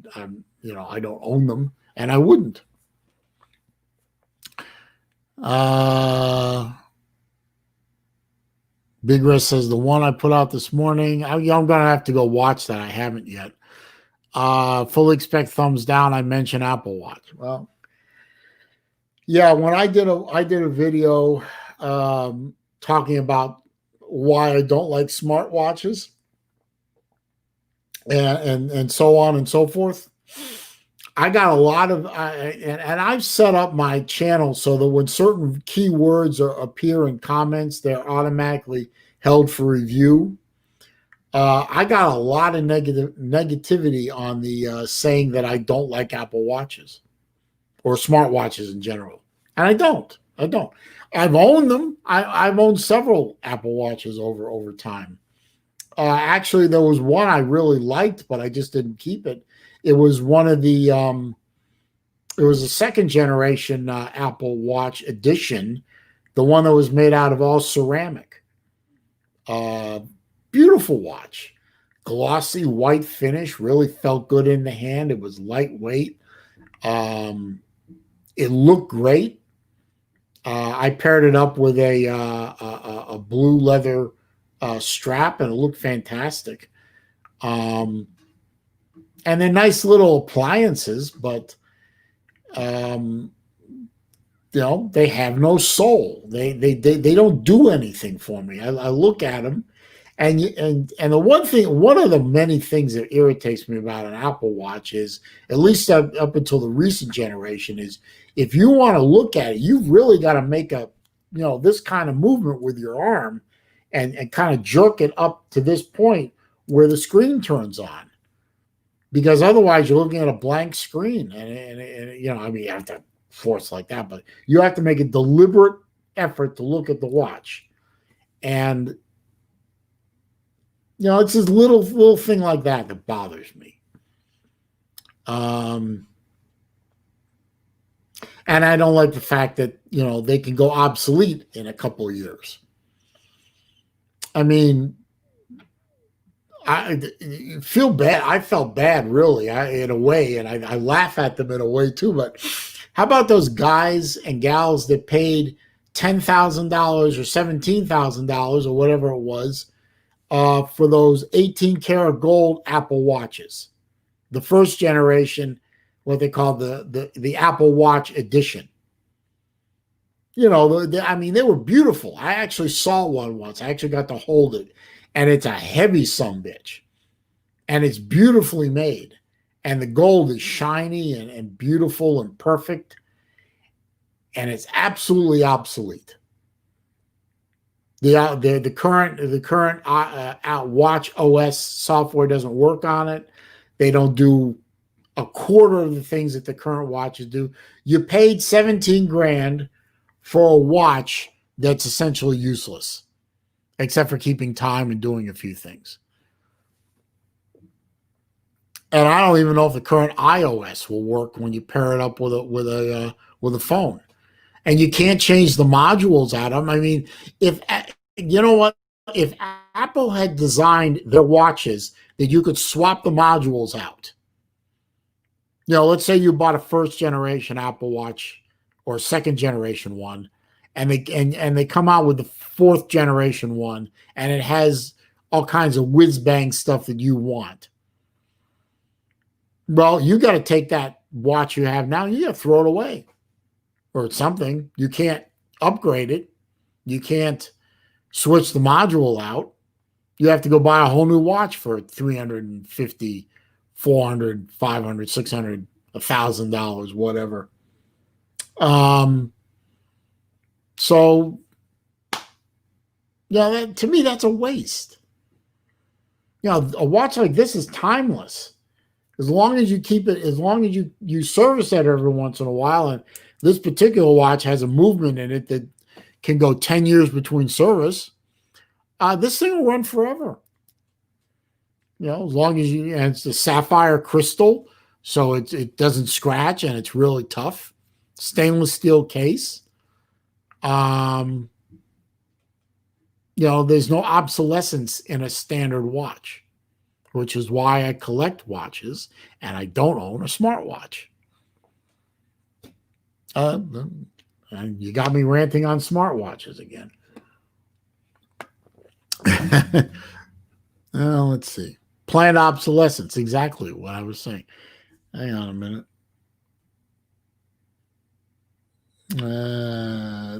don't own them, and I wouldn't. Big Red says the one I put out this morning. I'm gonna have to go watch that. I haven't yet. Fully expect thumbs down. I mentioned Apple Watch. Well, yeah, when I did a video talking about why I don't like smartwatches and so on and so forth. I got a lot of, and I've set up my channel so that when certain keywords appear in comments, they're automatically held for review. I got a lot of negativity on the saying that I don't like Apple Watches or smartwatches in general, and I don't. I've owned them. I've owned several Apple Watches over time. Actually, there was one I really liked, but I just didn't keep it. It was one of the it was a second generation Apple Watch edition, the one that was made out of all ceramic. Beautiful watch, glossy white finish, really felt good in the hand. It was lightweight. It looked great. I paired it up with a blue leather strap, and it looked fantastic. And they're nice little appliances, but they have no soul. They don't do anything for me. I look at them, and the one of the many things that irritates me about an Apple Watch is, at least up until the recent generation, is if you want to look at it, you've really got to make this kind of movement with your arm and kind of jerk it up to this point where the screen turns on. Because otherwise you're looking at a blank screen, and you have to force like that, but you have to make a deliberate effort to look at the watch. And it's this little thing like that bothers me. And I don't like the fact that they can go obsolete in a couple of years. I mean, I feel bad. I felt bad, really, in a way, and I laugh at them in a way too. But how about those guys and gals that paid $10,000 or $17,000 or whatever it was for those 18 karat gold Apple Watches, the first generation, what they call the Apple Watch edition. You know, I mean, they were beautiful. I actually saw one once. I actually got to hold it, and it's a heavy sumbitch, and it's beautifully made, and the gold is shiny and beautiful and perfect, and it's absolutely obsolete. The current Watch OS software doesn't work on it. They don't do a quarter of the things that the current watches do. You paid 17 grand for a watch that's essentially useless, except for keeping time and doing a few things. And I don't even know if the current iOS will work when you pair it up with a phone. And you can't change the modules out of them. I mean, if you know what, if Apple had designed their watches that you could swap the modules out, you know, let's say you bought a first generation Apple Watch or second generation one, and they come out with the fourth generation one, and it has all kinds of whiz bang stuff that you want. Well, you got to take that watch you have now, you got to throw it away or something. You can't upgrade it. You can't switch the module out. You have to go buy a whole new watch for $350, $400, $500, $600, $1,000, whatever. So, yeah, to me, that's a waste. You know, a watch like this is timeless. As long as you keep it, as long as you service it every once in a while, and this particular watch has a movement in it that can go 10 years between service, this thing will run forever. You know, as long as and it's the sapphire crystal, so it doesn't scratch, and it's really tough. Stainless steel case. You know, there's no obsolescence in a standard watch, which is why I collect watches and I don't own a smartwatch. You got me ranting on smartwatches again. Let's see. Planned obsolescence, exactly what I was saying. Hang on a minute.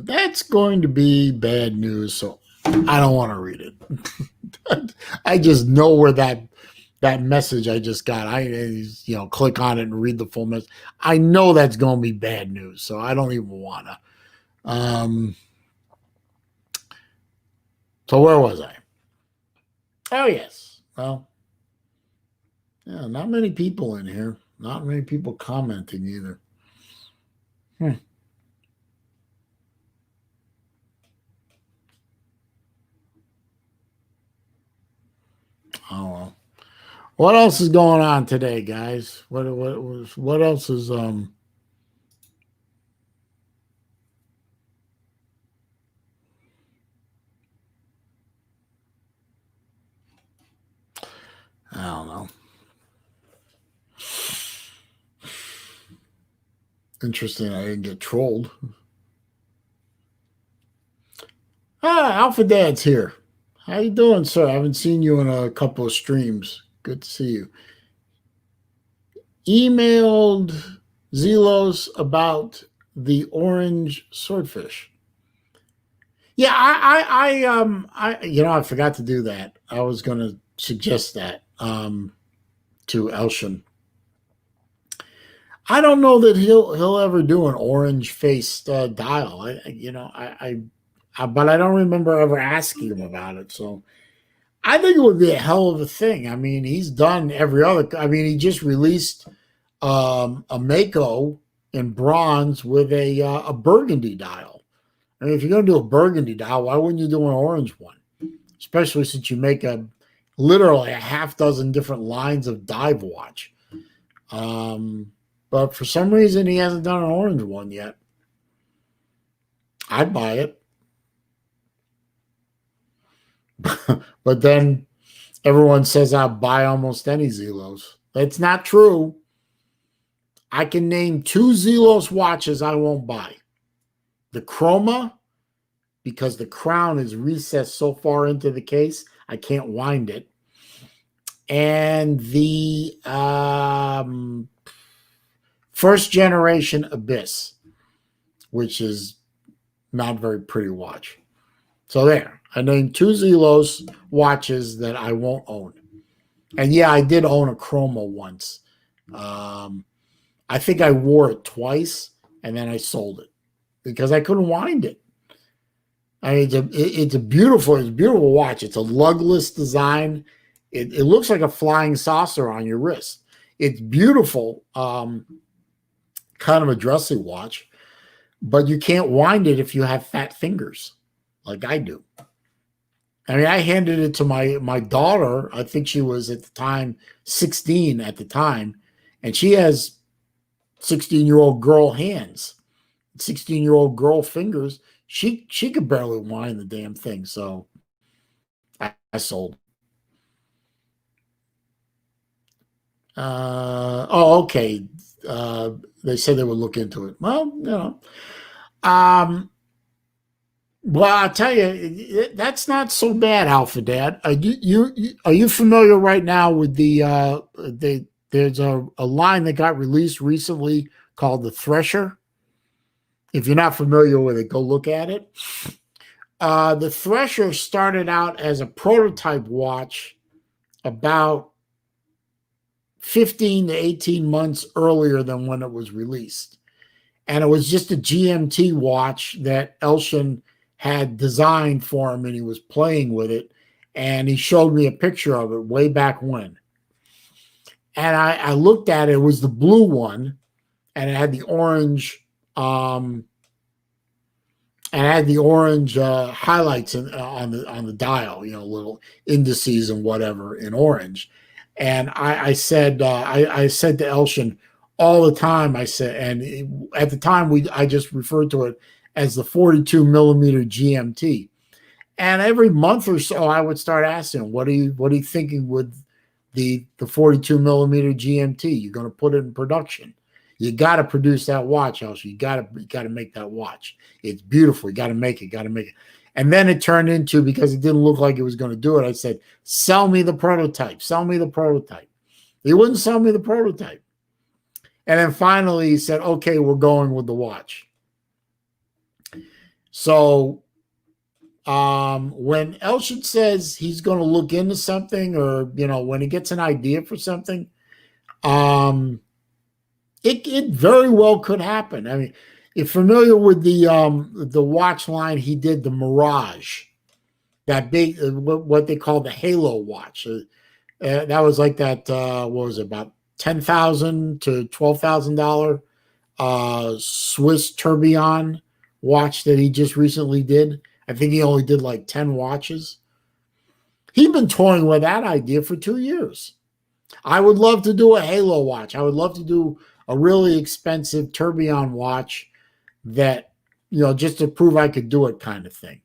That's going to be bad news, so I don't want to read it. I just know where that message I just got. I click on it and read the full message. I know that's going to be bad news, so I don't even want to. So where was I? Oh yes. Well, yeah, not many people in here. Not many people commenting either. Oh well. What else is going on today, guys? What else is I don't know. Interesting, I didn't get trolled. Alpha Dad's here. How you doing, sir? I haven't seen you in a couple of streams. Good to see you. Emailed Zelos about the orange swordfish. Yeah, I forgot to do that. I was going to suggest that to Elshin. I don't know that he'll ever do an orange faced dial. But I don't remember ever asking him about it. So I think it would be a hell of a thing. I mean, he's done every other. I mean, he just released a Mako in bronze with a burgundy dial. I mean, if you're going to do a burgundy dial, why wouldn't you do an orange one? Especially since you make literally a half dozen different lines of dive watch. But for some reason, he hasn't done an orange one yet. I'd buy it. But then everyone says I'll buy almost any Zelos. That's not true. I can name 2 Zelos watches I won't buy. The Chroma because the crown is recessed so far into the case, I can't wind it. And the first generation Abyss, which is not very pretty watch. So there, I named 2 Zelos watches that I won't own. And yeah, I did own a Chroma once. I think I wore it twice and then I sold it because I couldn't wind it. I mean, it's a beautiful watch. It's a lugless design. It looks like a flying saucer on your wrist. It's beautiful, kind of a dressy watch, but you can't wind it if you have fat fingers like I do. I mean, I handed it to my daughter. I think she was at the time 16 at the time, and she has 16-year-old girl hands, 16-year-old girl fingers. She could barely wind the damn thing, so I sold. Okay. They said they would look into it. Well, you know. Well, I'll tell you, that's not so bad, Alpha Dad. Are you familiar right now with there's a line that got released recently called the Thresher? If you're not familiar with it, go look at it. The Thresher started out as a prototype watch about 15 to 18 months earlier than when it was released. And it was just a GMT watch that Elshin had designed for him, and he was playing with it. And he showed me a picture of it way back when. And I looked at it. It was the blue one, and it had the orange highlights on the dial, you know, little indices and whatever in orange. And I said to Elshin all the time, I said, and at the time I just referred to it as the 42 millimeter GMT. And every month or so, I would start asking him, what are you thinking with the 42 millimeter GMT? You're going to put it in production. You got to produce that watch, Elshin. You got to make that watch. It's beautiful. You got to make it. And then it turned into, because it didn't look like it was going to do it, I said, sell me the prototype. Sell me the prototype. He wouldn't sell me the prototype. And then finally he said, okay, we're going with the watch. So when Elshin says he's going to look into something, or, you know, when he gets an idea for something, it very well could happen. I mean, if familiar with the watch line he did, the Mirage, that big, what they call the Halo watch. That was like that, what was it, about $10,000 to $12,000 Swiss Tourbillon watch that he just recently did. I think he only did like 10 watches. He'd been toying with that idea for 2 years. I would love to do a Halo watch. I would love to do a really expensive Tourbillon watch that, you know, just to prove I could do it, kind of thing.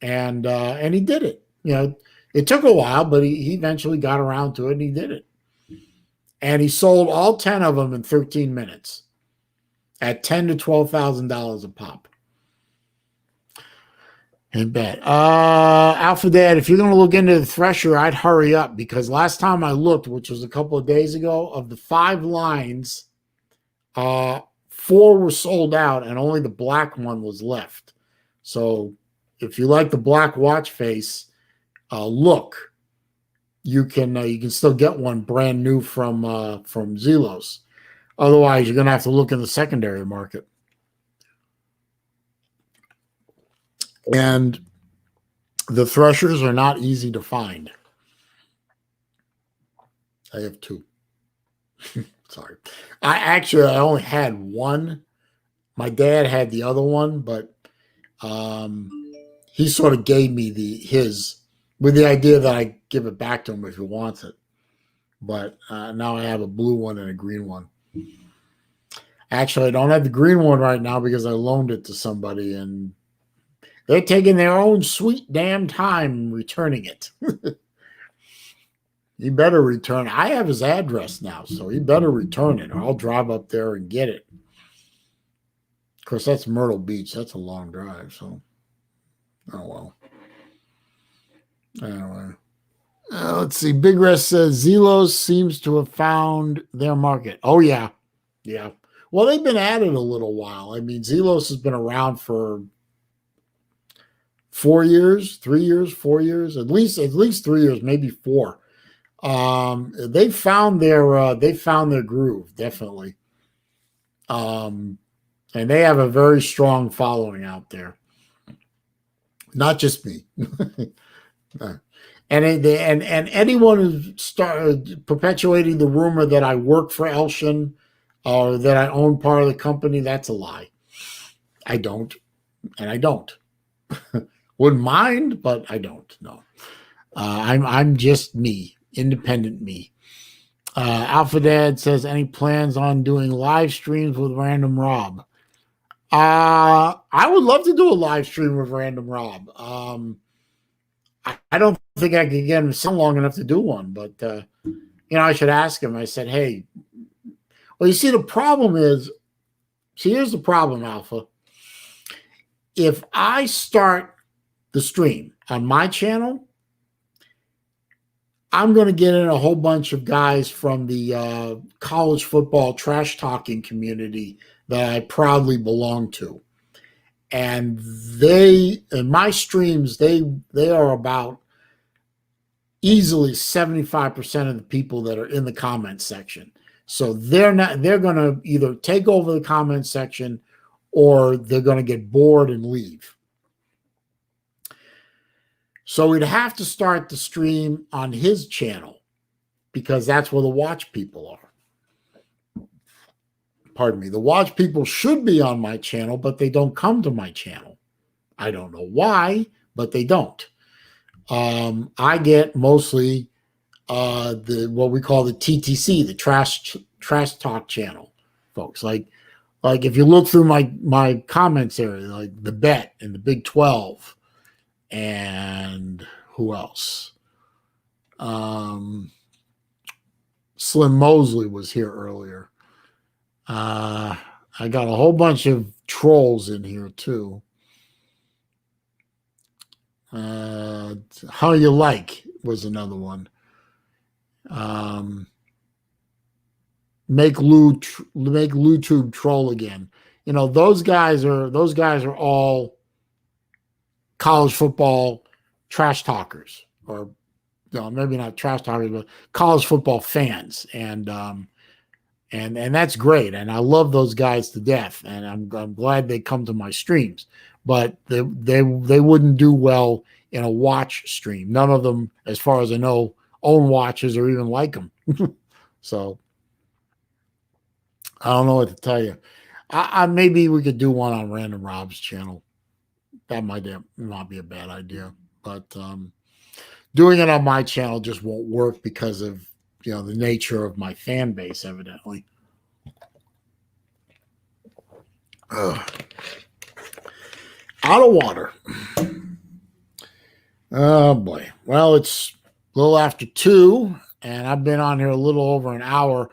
And he did it. You know, it took a while, but he eventually got around to it, and he did it. And he sold all 10 of them in 13 minutes at $10,000 to $12,000 a pop. Ain't bad. Alpha Dad, if you're going to look into the Thresher, I'd hurry up, because last time I looked, which was a couple of days ago, of the 5 lines, 4 were sold out, and only the black one was left. So if you like the black watch face look, you can still get one brand new from Zelos. Otherwise, you're going to have to look in the secondary market. And the Threshers are not easy to find. I have 2. Sorry. I only had one. My dad had the other one, but he sort of gave me his with the idea that I give it back to him if he wants it. But now I have a blue one and a green one. Actually, I don't have the green one right now because I loaned it to somebody, and they're taking their own sweet damn time returning it. He better return. I have his address now, so he better return it, or I'll drive up there and get it. Of course, that's Myrtle Beach. That's a long drive, so Oh, well. Anyway. Let's see. Big Rest says Zelos seems to have found their market. Oh, yeah. Yeah. Well, they've been at it a little while. I mean, Zelos has been around for 4 years, 3 years, 4 years, at least 3 years, maybe four. They found their groove, definitely. And they have a very strong following out there. Not just me. And anyone who's started perpetuating the rumor that I work for Elshin or that I own part of the company, that's a lie. I don't, and I don't. Wouldn't mind, but I don't. No, I'm just me, independent me. Alpha Dad says, any plans on doing live streams with Random Rob? I would love to do a live stream with Random Rob. I don't think I could get him so long enough to do one, but I should ask him. I said, hey, well, you see, the problem is, here's the problem, Alpha. If I start the stream on my channel, I'm going to get in a whole bunch of guys from the college football trash talking community that I proudly belong to. And in my streams, they are about easily 75% of the people that are in the comment section. So they're going to either take over the comment section or they're going to get bored and leave. So we'd have to start the stream on his channel because that's where the watch people are. Pardon me. The watch people should be on my channel, but they don't come to my channel. I don't know why, but they don't. I get mostly what we call the TTC, the trash talk channel, folks. Like if you look through my comments area, like the Bet and the Big 12, and who else? Slim Mosley was here earlier. I got a whole bunch of trolls in here too. How You Like was another one. Make LouTube troll again. Those guys are all college football trash talkers, or maybe not trash talkers, but college football fans, and that's great, and I love those guys to death, and I'm glad they come to my streams, but they wouldn't do well in a watch stream. None of them, as far as I know, own watches or even like them. So I don't know what to tell you. I maybe we could do one on Random Rob's channel. That might not be a bad idea, but doing it on my channel just won't work because of the nature of my fan base, evidently. Out of water. Oh boy. Well, it's a little after 2, and I've been on here a little over an hour.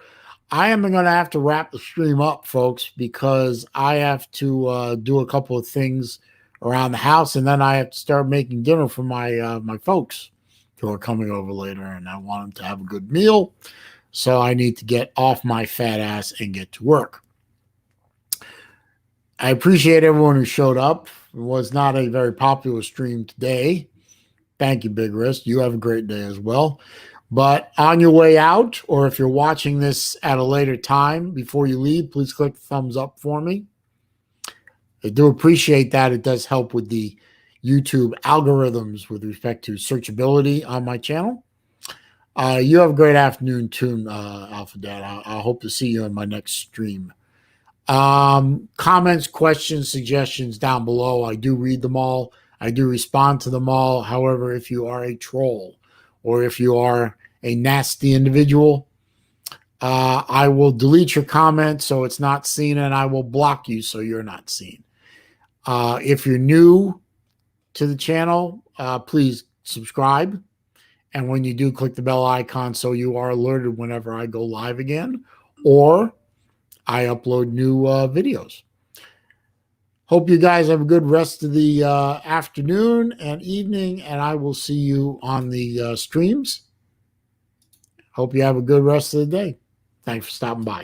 I am going to have to wrap the stream up, folks, because I have to do a couple of things around the house, and then I have to start making dinner for my folks who are coming over later, and I want them to have a good meal. So I need to get off my fat ass and get to work. I appreciate everyone who showed up. It was not a very popular stream today. Thank you, Big Wrist. You have a great day as well. But on your way out, or if you're watching this at a later time before you leave, please click the thumbs up for me. I do appreciate that. It does help with the YouTube algorithms with respect to searchability on my channel. You have a great afternoon too, Alpha Dad. I hope to see you in my next stream. Comments, questions, suggestions down below. I do read them all. I do respond to them all. However, if you are a troll or if you are a nasty individual, I will delete your comment so it's not seen, and I will block you so you're not seen. If you're new to the channel, please subscribe. And when you do, click the bell icon so you are alerted whenever I go live again or I upload new videos. Hope you guys have a good rest of the afternoon and evening, and I will see you on the streams. Hope you have a good rest of the day. Thanks for stopping by.